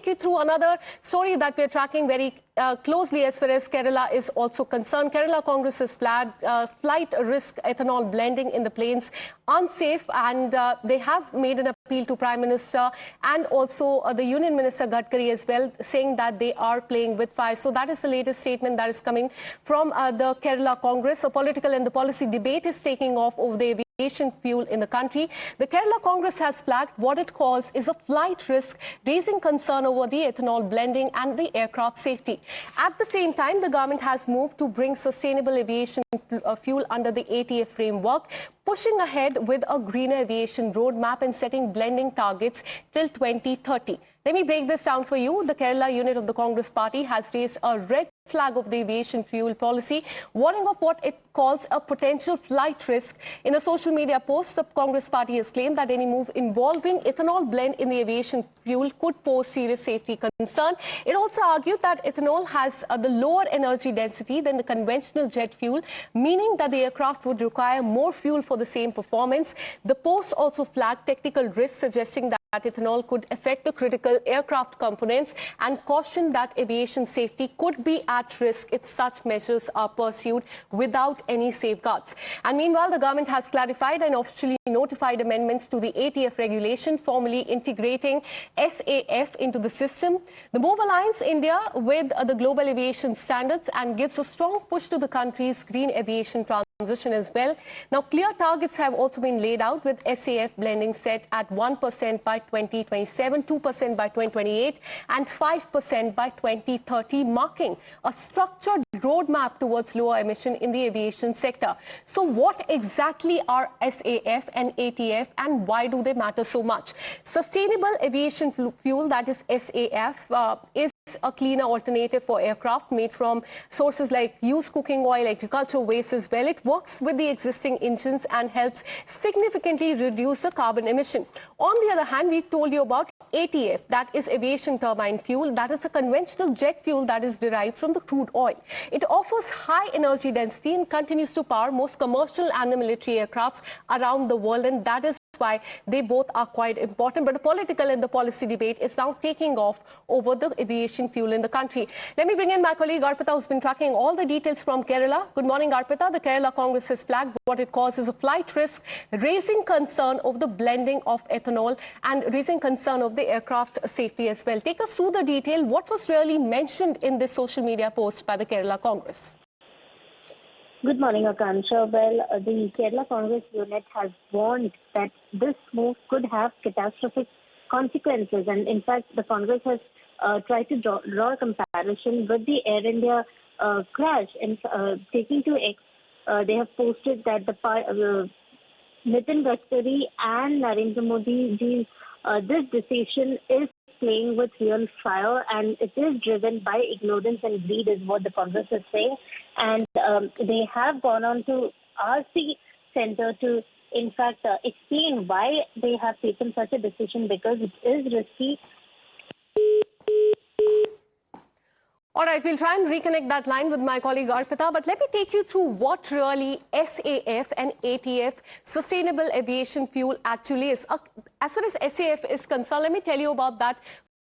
take you through another story that we're tracking very closely as far as Kerala is also concerned. Kerala Congress has flagged flight risk ethanol blending in the planes unsafe, and they have made an appeal to Prime Minister and also the Union Minister Gadkari as well, saying that they are playing with fire. So that is the latest statement that is coming from the Kerala Congress. A political and the policy debate is taking off over the aviation fuel in the country. The Kerala Congress has flagged what it calls is a flight risk, raising concern over the ethanol blending and the aircraft safety. At the same time, the government has moved to bring sustainable aviation fuel under the ATF framework, pushing ahead with a greener aviation roadmap and setting blending targets till 2030. Let me break this down for you. The Kerala unit of the Congress party has raised a red flag of the aviation fuel policy, warning of what it calls a potential flight risk. In a social media post, the Congress party has claimed that any move involving ethanol blend in the aviation fuel could pose serious safety concern. It also argued that ethanol has the lower energy density than the conventional jet fuel, meaning that the aircraft would require more fuel for the same performance. The post also flagged technical risks, suggesting that ethanol could affect the critical aircraft components, and cautioned that aviation safety could be at risk if such measures are pursued without any safeguards. And meanwhile, the government has clarified and officially notified amendments to the ATF regulation, formally integrating SAF into the system. The move aligns India with the global aviation standards and gives a strong push to the country's green aviation transition as well. Now, clear targets have also been laid out, with SAF blending set at 1% by 2027, 2% by 2028 and 5% by 2030, marking a structured roadmap towards lower emission in the aviation sector. So what exactly are SAF and ATF, and why do they matter so much? Sustainable aviation fuel, that is SAF, is a cleaner alternative for aircraft made from sources like used cooking oil, agricultural waste as well. It works with the existing engines and helps significantly reduce the carbon emission. On the other hand, we told you about ATF, that is aviation turbine fuel, that is a conventional jet fuel that is derived from the crude oil. It offers high energy density and continues to power most commercial and the military aircrafts around the world, and that is why they both are quite important. But the political and the policy debate is now taking off over the aviation fuel in the country. Let me bring in my colleague Arpita, who's been tracking all the details from Kerala. Good morning, Arpita. The Kerala Congress has flagged what it calls is a flight risk, raising concern of the blending of ethanol and raising concern of the aircraft safety as well. Take us through the detail. What was really mentioned in this social media post by the Kerala Congress? Good morning, Akansha. Well, the Kerala Congress unit has warned that this move could have catastrophic consequences. And in fact, the Congress has tried to draw a comparison with the Air India crash. And taking to X, they have posted that the Nitin Gadkari and Narendra Modi, this decision is playing with real fire, and it is driven by ignorance and greed, is what the Congress is saying. And they have gone on to RC Center to, in fact, explain why they have taken such a decision, because it is risky. All right, we'll try and reconnect that line with my colleague Arpita, but let me take you through what really SAF and ATF, sustainable aviation fuel, actually is. As far as SAF is concerned, let me tell you about that.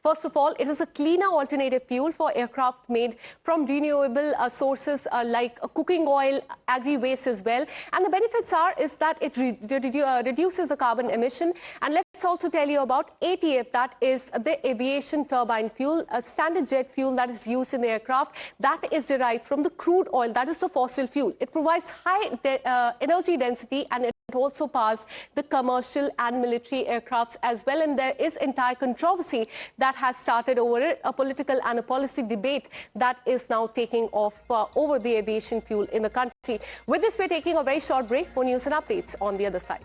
First of all, it is a cleaner alternative fuel for aircraft made from renewable sources like cooking oil, agri-waste as well. And the benefits is that it reduces the carbon emission. And let's also tell you about ATF, that is the aviation turbine fuel, a standard jet fuel that is used in the aircraft, that is derived from the crude oil, that is the fossil fuel. It provides high energy density, and it also powers the commercial and military aircraft as well. And there is entire controversy that has started over it, a political and a policy debate that is now taking off over the aviation fuel in the country. With this, we're taking a very short break for news and updates on the other side.